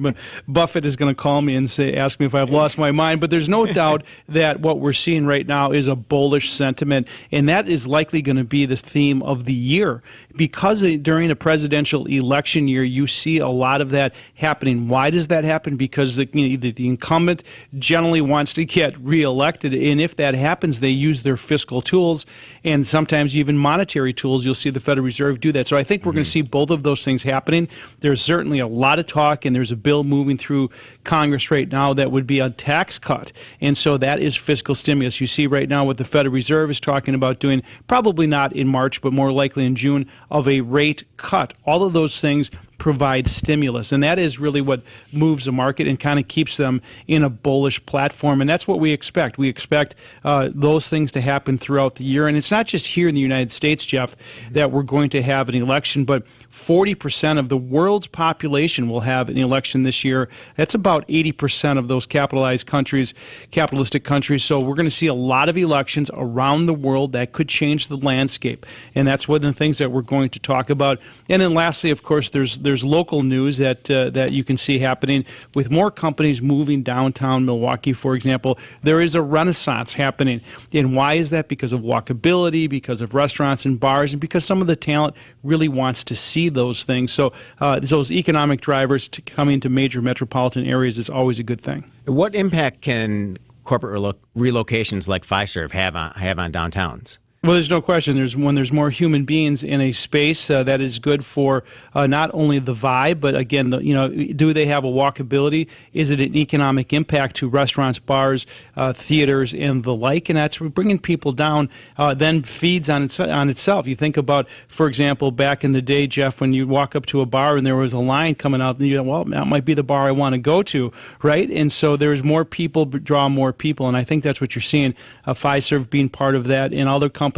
Buffett is going to call me and ask me if I've lost my mind. But there's no doubt that what we're seeing right now is a bullish sentiment, and that is likely going to be the theme of the year. Because during a presidential election year, you see a lot of that happening. Why does that happen? Because the incumbent generally wants to get reelected, and if that happens, they use their fiscal tools and sometimes even monetary tools. You'll see the Federal Reserve do that. So I think we're going to see both of those things happening. There's certainly a lot of talk, and there's a bill moving through Congress right now that would be a tax cut, and so that is fiscal stimulus. You see right now what the Federal Reserve is talking about doing, probably not in March, but more likely in June, of a rate cut. All of those things provide stimulus, and that is really what moves the market and kind of keeps them in a bullish platform, and that's what we expect. We expect those things to happen throughout the year, and it's not just here in the United States, Jeff, that we're going to have an election, but 40% of the world's population will have an election this year. That's about 80% of those capitalistic countries, so we're going to see a lot of elections around the world that could change the landscape, and that's one of the things that we're going to talk about. And then lastly, of course, there's local news that you can see happening with more companies moving downtown Milwaukee, for example. There is a renaissance happening. And why is that? Because of walkability, because of restaurants and bars, and because some of the talent really wants to see those things. So those economic drivers coming to major metropolitan areas is always a good thing. What impact can corporate relocations like Fiserv have on downtowns? Well, there's no question. When there's more human beings in a space, that is good for not only the vibe, but again, do they have a walkability? Is it an economic impact to restaurants, bars, theaters, and the like? And that's bringing people down. Then feeds on itself. You think about, for example, back in the day, Jeff, when you walk up to a bar and there was a line coming out, and you go, well, that might be the bar I want to go to, right? And so there's more people draw more people, and I think that's what you're seeing. Fiserv being part of that, and other companies,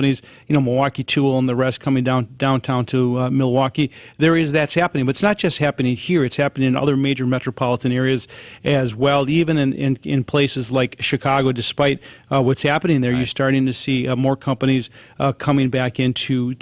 Milwaukee Tool and the rest coming downtown to Milwaukee. That's happening, but it's not just happening here. It's happening in other major metropolitan areas as well. Even in places like Chicago, despite what's happening there, you're starting to see more companies coming back into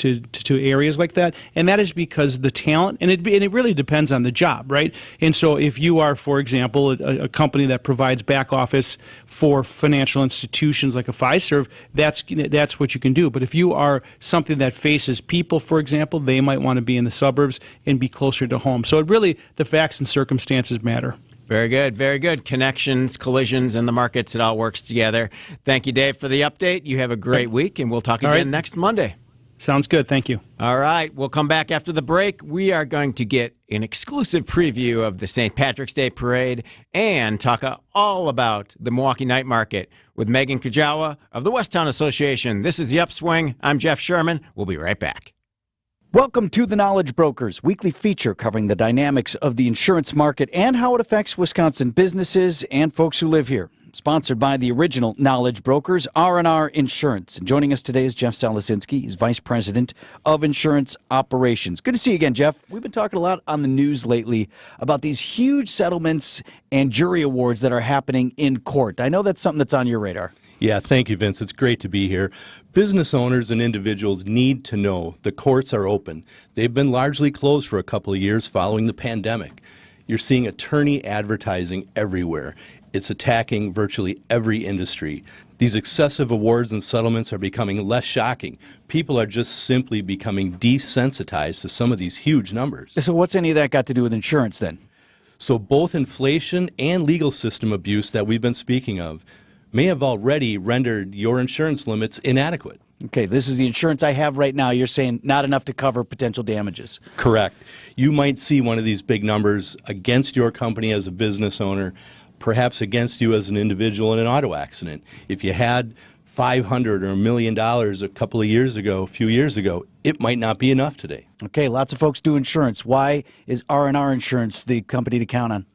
areas like that, and that is because the talent, and it really depends on the job, right? And so if you are, for example, a company that provides back office for financial institutions like a Fiserv, that's what you can do. But if you are something that faces people, for example, they might want to be in the suburbs and be closer to home. So the facts and circumstances matter. Very good, very good. Connections, collisions, and the markets, it all works together. Thank you, Dave, for the update. You have a great week, and we'll talk again next Monday. Sounds good. Thank you. All right. We'll come back after the break. We are going to get an exclusive preview of the St. Patrick's Day Parade and talk all about the Milwaukee Night Market with Megan Kajawa of the Westtown Association. This is The Upswing. I'm Jeff Sherman. We'll be right back. Welcome to The Knowledge Brokers, weekly feature covering the dynamics of the insurance market and how it affects Wisconsin businesses and folks who live here. Sponsored by the original Knowledge Brokers, R&R Insurance. And joining us today is Jeff Salasinski. He's Vice President of Insurance Operations. Good to see you again, Jeff. We've been talking a lot on the news lately about these huge settlements and jury awards that are happening in court. I know that's something that's on your radar. Yeah, thank you, Vince. It's great to be here. Business owners and individuals need to know the courts are open. They've been largely closed for a couple of years following the pandemic. You're seeing attorney advertising everywhere. It's attacking virtually every industry. These excessive awards and settlements are becoming less shocking. People are just simply becoming desensitized to some of these huge numbers. So what's any of that got to do with insurance then? So both inflation and legal system abuse that we've been speaking of may have already rendered your insurance limits inadequate. Okay, this is the insurance I have right now. You're saying not enough to cover potential damages. Correct. You might see one of these big numbers against your company as a business owner, perhaps against you as an individual in an auto accident. If you had $500 or $1 million a few years ago, it might not be enough today. Okay, lots of folks do insurance. Why is R&R Insurance the company to count on?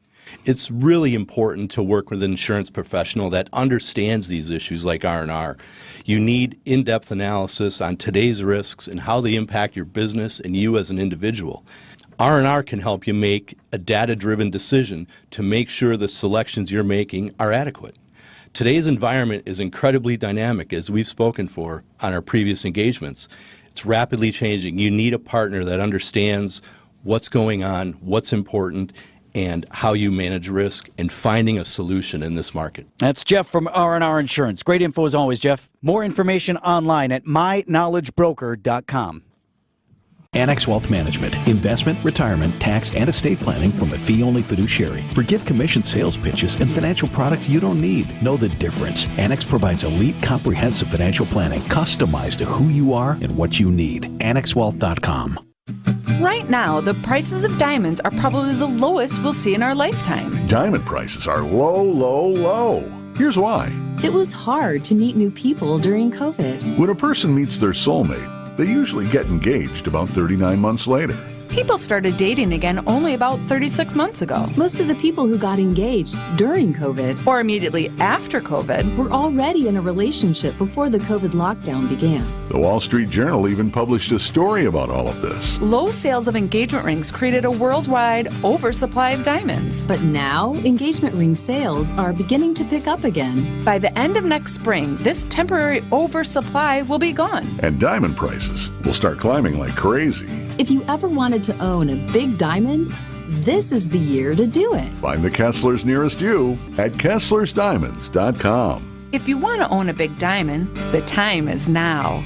It's really important to work with an insurance professional that understands these issues like R&R. You need in-depth analysis on today's risks and how they impact your business and you as an individual. R&R can help you make a data-driven decision to make sure the selections you're making are adequate. Today's environment is incredibly dynamic, as we've spoken for on our previous engagements. It's rapidly changing. You need a partner that understands what's going on, what's important, and how you manage risk and finding a solution in this market. That's Jeff from R&R Insurance. Great info as always, Jeff. More information online at myknowledgebroker.com. Annex Wealth Management, investment, retirement, tax, and estate planning from a fee-only fiduciary. Forget commission sales pitches and financial products you don't need. Know the difference. Annex provides elite, comprehensive financial planning customized to who you are and what you need. AnnexWealth.com. Right now, the prices of diamonds are probably the lowest we'll see in our lifetime. Diamond prices are low, low, low. Here's why. It was hard to meet new people during COVID. When a person meets their soulmate, they usually get engaged about 39 months later. People started dating again only about 36 months ago. Most of the people who got engaged during COVID or immediately after COVID were already in a relationship before the COVID lockdown began. The Wall Street Journal even published a story about all of this. Low sales of engagement rings created a worldwide oversupply of diamonds. But now, engagement ring sales are beginning to pick up again. By the end of next spring, this temporary oversupply will be gone. And diamond prices will start climbing like crazy. If you ever wanted to own a big diamond, this is the year to do it. Find the Kesslers nearest you at KesslersDiamonds.com. If you want to own a big diamond, the time is now.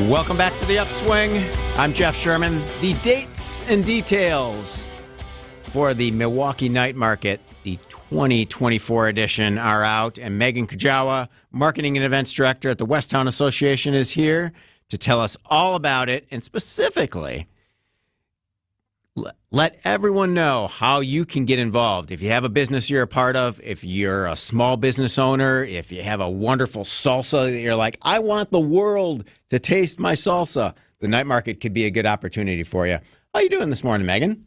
Welcome back to The Upswing. I'm Jeff Sherman. The dates and details for the Milwaukee Night Market, the 2024 edition, are out. And Megan Kujawa, Marketing and Events Director at the Westtown Association, is here to tell us all about it and specifically let everyone know how you can get involved. If you have a business you're a part of, if you're a small business owner, if you have a wonderful salsa that you're like, I want the world to taste my salsa, the night market could be a good opportunity for you. How are you doing this morning, Megan?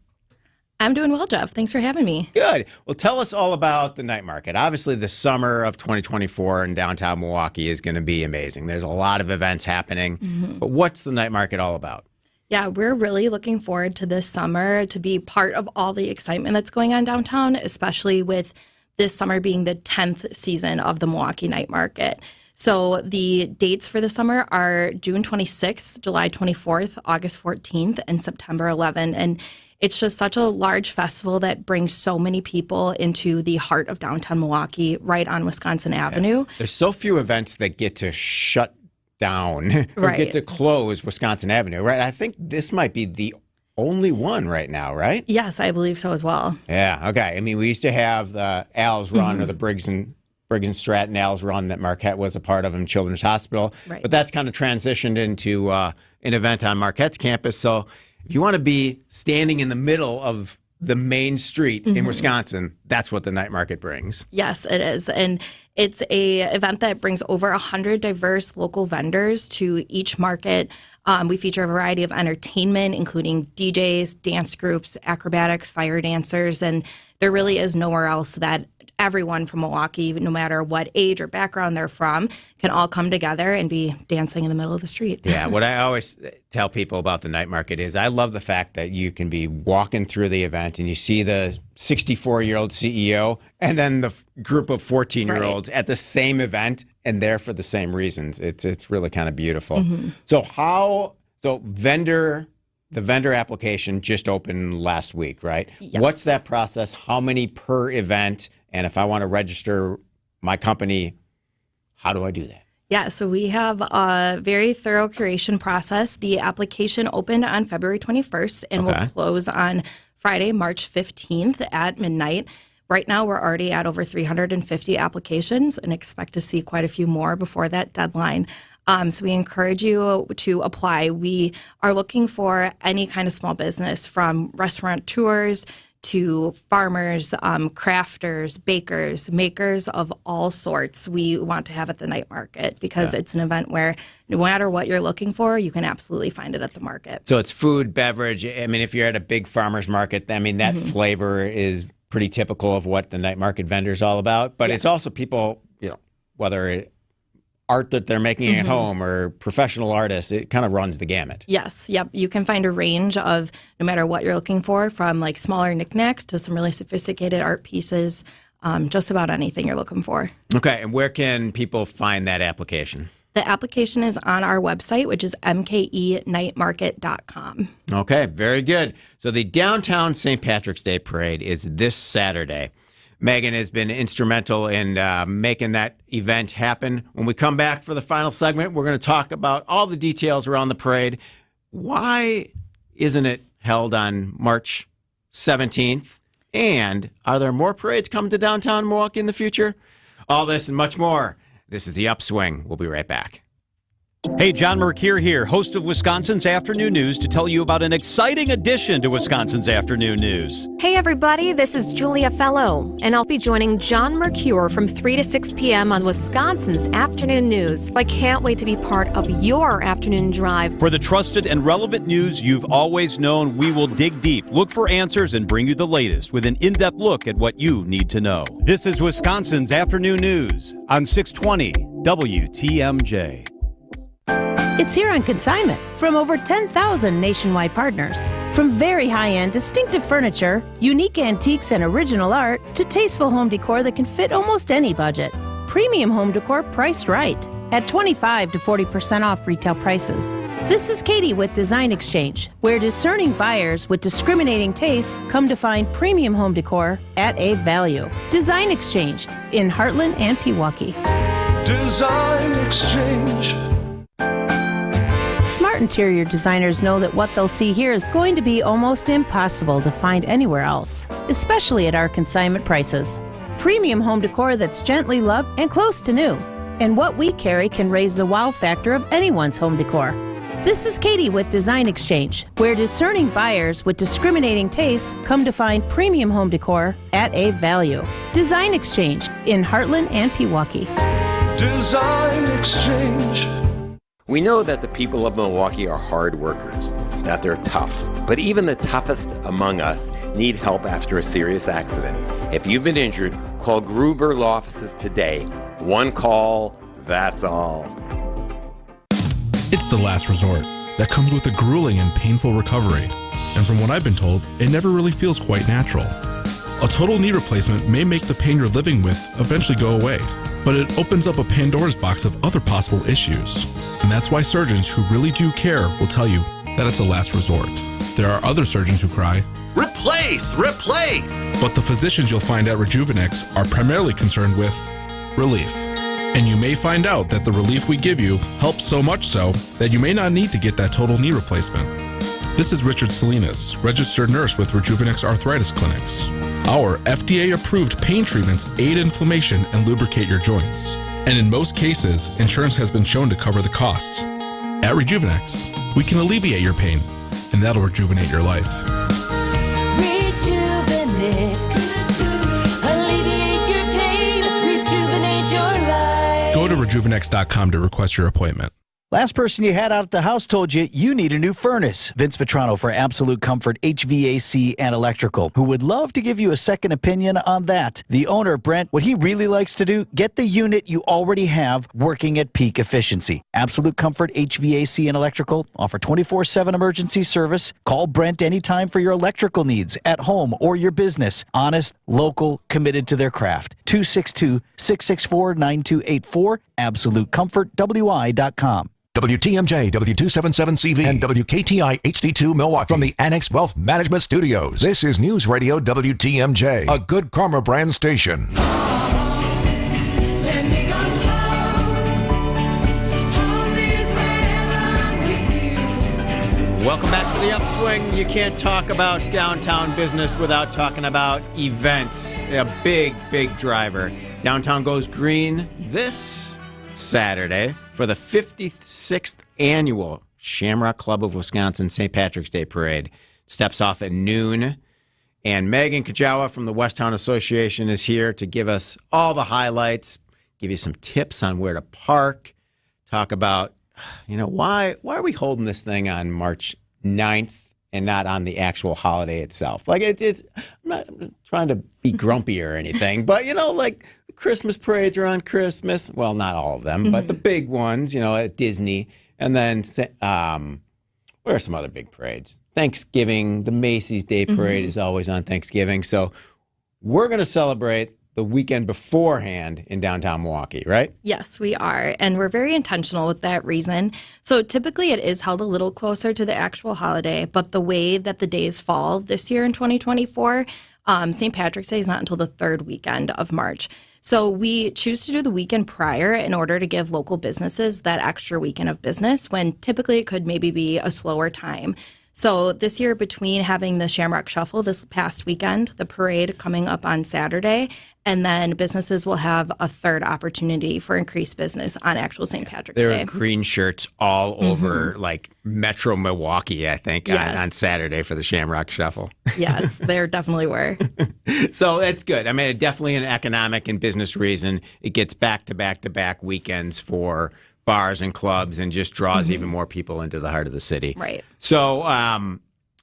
I'm doing well, Jeff. Thanks for having me. Good. Well, tell us all about the night market. Obviously, the summer of 2024 in downtown Milwaukee is going to be amazing. There's a lot of events happening. But what's the night market all about? Yeah, we're really looking forward to this summer to be part of all the excitement that's going on downtown, especially with this summer being the 10th season of the Milwaukee Night Market. So the dates for the summer are June 26th, July 24th, August 14th, and September 11th. And it's just such a large festival that brings so many people into the heart of downtown Milwaukee, right on Wisconsin Avenue. There's so few events that get to shut down or Right. get to close Wisconsin Avenue, right? I think this might be the only one right now, right? Yes, I believe so as well. Yeah, okay. I mean, we used to have the Al's Run or the Briggs and Stratton Al's Run that Marquette was a part of in Children's Hospital. Right. But that's kind of transitioned into an event on Marquette's campus. So if you want to be standing in the middle of the main street in Wisconsin, that's what the night market brings. Yes, it is. And it's a event that brings over 100 diverse local vendors to each market. We feature a variety of entertainment, including DJs, dance groups, acrobatics, fire dancers, and there really is nowhere else that everyone from Milwaukee, no matter what age or background they're from, can all come together and be dancing in the middle of the street. Yeah, what I always tell people about the night market is I love the fact that you can be walking through the event and you see the 64-year-old CEO and then the group of 14-year-olds at the same event and there for the same reasons. It's really kind of beautiful. So the vendor application just opened last week, right? Yes. What's that process? How many per event? And if I want to register my company, how do I do that? Yeah, so we have a very thorough curation process. The application opened on February 21st and will close on Friday, March 15th at midnight. Right now, we're already at over 350 applications and expect to see quite a few more before that deadline. So we encourage you to apply. We are looking for any kind of small business, from restaurateurs to farmers, crafters, bakers, makers of all sorts. We want to have at the night market because it's an event where no matter what you're looking for, you can absolutely find it at the market. So it's food, beverage. I mean, if you're at a big farmer's market, I mean, that flavor is pretty typical of what the night market vendor is all about. But it's also people, whether art that they're making at home or professional artists, it kind of runs the gamut. Yes, yep. You can find a range of, no matter what you're looking for, from like smaller knickknacks to some really sophisticated art pieces, just about anything you're looking for. Okay, and where can people find that application? The application is on our website, which is mkenightmarket.com. Okay, very good. So the Downtown St. Patrick's Day Parade is this Saturday. Megan has been instrumental in making that event happen. When we come back for the final segment, we're going to talk about all the details around the parade. Why isn't it held on March 17th? And are there more parades coming to downtown Milwaukee in the future? All this and much more. This is The Upswing. We'll be right back. Hey, John Mercure here, host of Wisconsin's Afternoon News, to tell you about an exciting addition to Wisconsin's Afternoon News. Hey, everybody, this is Julia Fellow, and I'll be joining John Mercure from 3 to 6 p.m. on Wisconsin's Afternoon News. I can't wait to be part of your afternoon drive. For the trusted and relevant news you've always known, we will dig deep, look for answers, and bring you the latest with an in-depth look at what you need to know. This is Wisconsin's Afternoon News on 620 WTMJ. It's here on consignment from over 10,000 nationwide partners. From very high-end, distinctive furniture, unique antiques and original art, to tasteful home decor that can fit almost any budget. Premium home decor priced right at 25 to 40% off retail prices. This is Katie with Design Exchange, where discerning buyers with discriminating tastes come to find premium home decor at a value. Design Exchange in Heartland and Pewaukee. Design Exchange. Smart interior designers know that what they'll see here is going to be almost impossible to find anywhere else, especially at our consignment prices. Premium home decor that's gently loved and close to new. And what we carry can raise the wow factor of anyone's home decor. This is Katie with Design Exchange, where discerning buyers with discriminating tastes come to find premium home decor at a value. Design Exchange in Heartland and Pewaukee. Design Exchange. We know that the people of Milwaukee are hard workers, that they're tough. But even the toughest among us need help after a serious accident. If you've been injured, call Gruber Law Offices today. One call, that's all. It's the last resort that comes with a grueling and painful recovery. And from what I've been told, it never really feels quite natural. A total knee replacement may make the pain you're living with eventually go away, but it opens up a Pandora's box of other possible issues. And that's why surgeons who really do care will tell you that it's a last resort. There are other surgeons who cry, "Replace! Replace!" But the physicians you'll find at Rejuvenex are primarily concerned with relief. And you may find out that the relief we give you helps so much so that you may not need to get that total knee replacement. This is Richard Salinas, registered nurse with Rejuvenex Arthritis Clinics. Our FDA-approved pain treatments aid inflammation and lubricate your joints. And in most cases, insurance has been shown to cover the costs. At Rejuvenex, we can alleviate your pain, and that'll rejuvenate your life. Alleviate your pain, rejuvenate your life. Go to rejuvenex.com to request your appointment. Last person you had out at the house told you need a new furnace. Vince Vitrano for Absolute Comfort HVAC and Electrical, who would love to give you a second opinion on that. The owner, Brent, what he really likes to do, get the unit you already have working at peak efficiency. Absolute Comfort HVAC and Electrical offer 24/7 emergency service. Call Brent anytime for your electrical needs at home or your business. Honest, local, committed to their craft. 262-664-9284, AbsoluteComfortWI.com. WTMJ, W277CV, and WKTI HD2 Milwaukee. From the Annex Wealth Management Studios, this is News Radio WTMJ, a Good Karma brand station. Welcome back to the Upswing. You can't talk about downtown business without talking about events. A big, big driver. Downtown goes green this Saturday for the 56th annual Shamrock Club of Wisconsin St. Patrick's Day Parade. Steps off at noon. And Megan Kajawa from the Westtown Association is here to give us all the highlights, give you some tips on where to park, talk about, why are we holding this thing on March 9th and not on the actual holiday itself? Like, I'm not trying to be grumpy or anything, but, the Christmas parades are on Christmas. Well, not all of them, but the big ones, at Disney. And then, what are some other big parades? Thanksgiving, the Macy's Day Parade is always on Thanksgiving. So we're going to celebrate the weekend beforehand in downtown Milwaukee, right? Yes, we are. And we're very intentional with that reason. So typically it is held a little closer to the actual holiday, but the way that the days fall this year in 2024, St. Patrick's Day is not until the third weekend of March. So we choose to do the weekend prior in order to give local businesses that extra weekend of business when typically it could maybe be a slower time. So this year, between having the Shamrock Shuffle this past weekend, the parade coming up on Saturday, and then businesses will have a third opportunity for increased business on actual St. Patrick's Day. There are green shirts all over, like, Metro Milwaukee, I think, on Saturday for the Shamrock Shuffle. Yes, there definitely were. So it's good. I mean, definitely an economic and business reason. It gets back-to-back-to-back weekends for bars and clubs and just draws even more people into the heart of the city. Right. So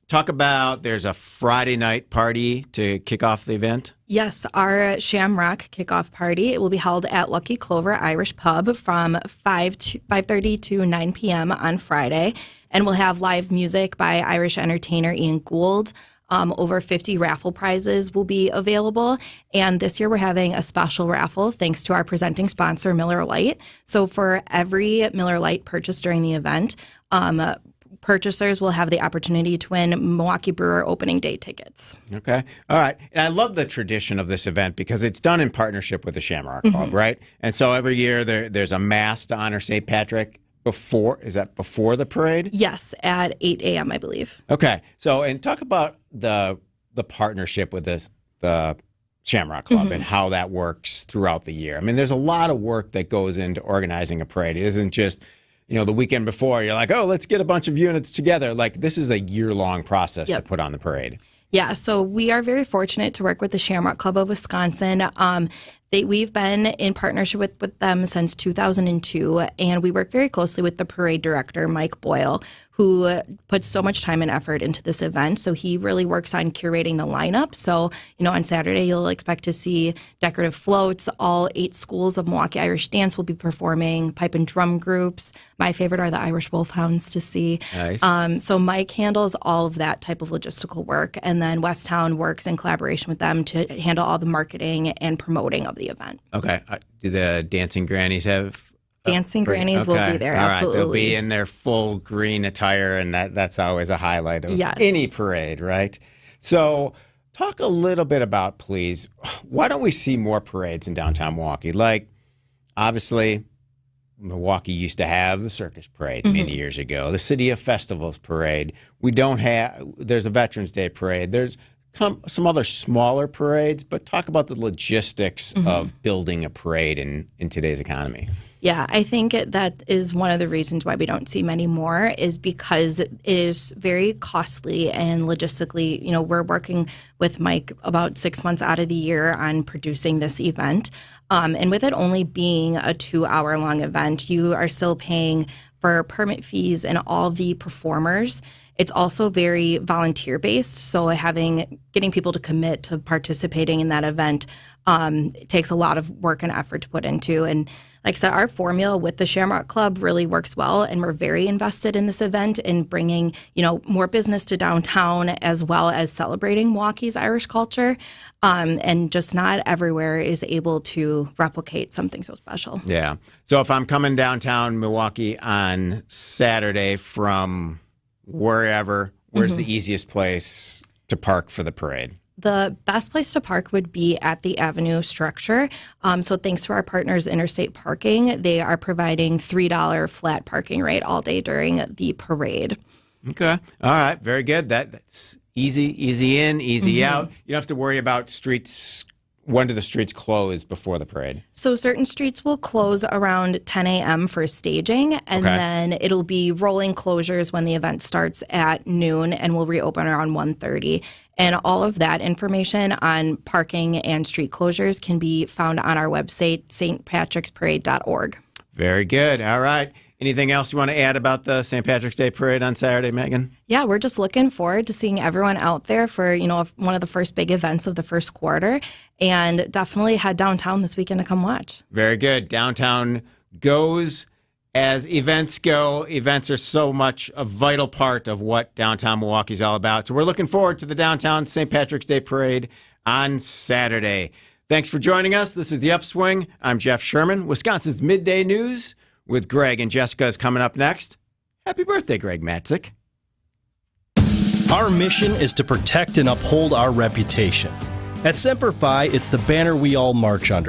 talk about, there's a Friday night party to kick off the event. Yes, our Shamrock kickoff party. It will be held at Lucky Clover Irish Pub from 5:30 to 9 p.m. on Friday. And we'll have live music by Irish entertainer Ian Gould. Over 50 raffle prizes will be available. And this year we're having a special raffle thanks to our presenting sponsor, Miller Lite. So for every Miller Lite purchase during the event, purchasers will have the opportunity to win Milwaukee Brewer opening day tickets. Okay. All right. And I love the tradition of this event because it's done in partnership with the Shamrock Club, right? And so every year there's a mass to honor St. Patrick. is that before the parade? Yes, at 8 a.m., I believe. Okay. So, and talk about the partnership with the Shamrock Club and how that works throughout the year. I mean, there's a lot of work that goes into organizing a parade. It isn't just, the weekend before, you're like, oh, let's get a bunch of units together. Like, this is a year-long process to put on the parade. Yeah, so we are very fortunate to work with the Shamrock Club of Wisconsin. We've been in partnership with them since 2002, and we work very closely with the parade director, Mike Boyle, who puts so much time and effort into this event. So he really works on curating the lineup. So, on Saturday, you'll expect to see decorative floats. All 8 schools of Milwaukee Irish dance will be performing, pipe and drum groups. My favorite are the Irish Wolfhounds to see. Nice. So Mike handles all of that type of logistical work, and then Westtown works in collaboration with them to handle all the marketing and promoting of the event. Okay. Do the Dancing Grannies have... Dancing Grannies will be there, All absolutely. Right. They'll be in their full green attire, and that's always a highlight of any parade, right? So talk a little bit about, please, why don't we see more parades in downtown Milwaukee? Like, obviously, Milwaukee used to have the Circus Parade many years ago, the City of Festivals Parade. There's a Veterans Day Parade. There's some other smaller parades, but talk about the logistics of building a parade in today's economy. Yeah, I think that is one of the reasons why we don't see many more is because it is very costly and logistically, we're working with Mike about 6 months out of the year on producing this event. And with it only being a 2-hour-long event, you are still paying for permit fees and all the performers. It's also very volunteer-based, so getting people to commit to participating in that event takes a lot of work and effort to put into. And like I said, our formula with the Shamrock Club really works well, and we're very invested in this event in bringing, more business to downtown as well as celebrating Milwaukee's Irish culture. And just not everywhere is able to replicate something so special. Yeah. So if I'm coming downtown Milwaukee on Saturday from wherever, where's the easiest place to park for the parade? The best place to park would be at the Avenue structure. So thanks to our partners, Interstate Parking, they are providing $3 flat parking rate all day during the parade. Okay. All right. Very good. That's easy in, easy out. You don't have to worry about streets. When do the streets close before the parade? So certain streets will close around 10 a.m. for staging, and then it'll be rolling closures when the event starts at noon, and will reopen around 1:30. And all of that information on parking and street closures can be found on our website, stpatricksparade.org. Very good. All right. Anything else you want to add about the St. Patrick's Day Parade on Saturday, Megan? Yeah, we're just looking forward to seeing everyone out there for, one of the first big events of the first quarter, and definitely head downtown this weekend to come watch. Very good. Downtown goes as events go. Events are so much a vital part of what downtown Milwaukee is all about. So we're looking forward to the downtown St. Patrick's Day Parade on Saturday. Thanks for joining us. This is The Upswing. I'm Jeff Sherman. Wisconsin's Midday News with Greg and Jessica is coming up next. Happy birthday, Greg Matzik. Our mission is to protect and uphold our reputation. At Semper Fi, it's the banner we all march under.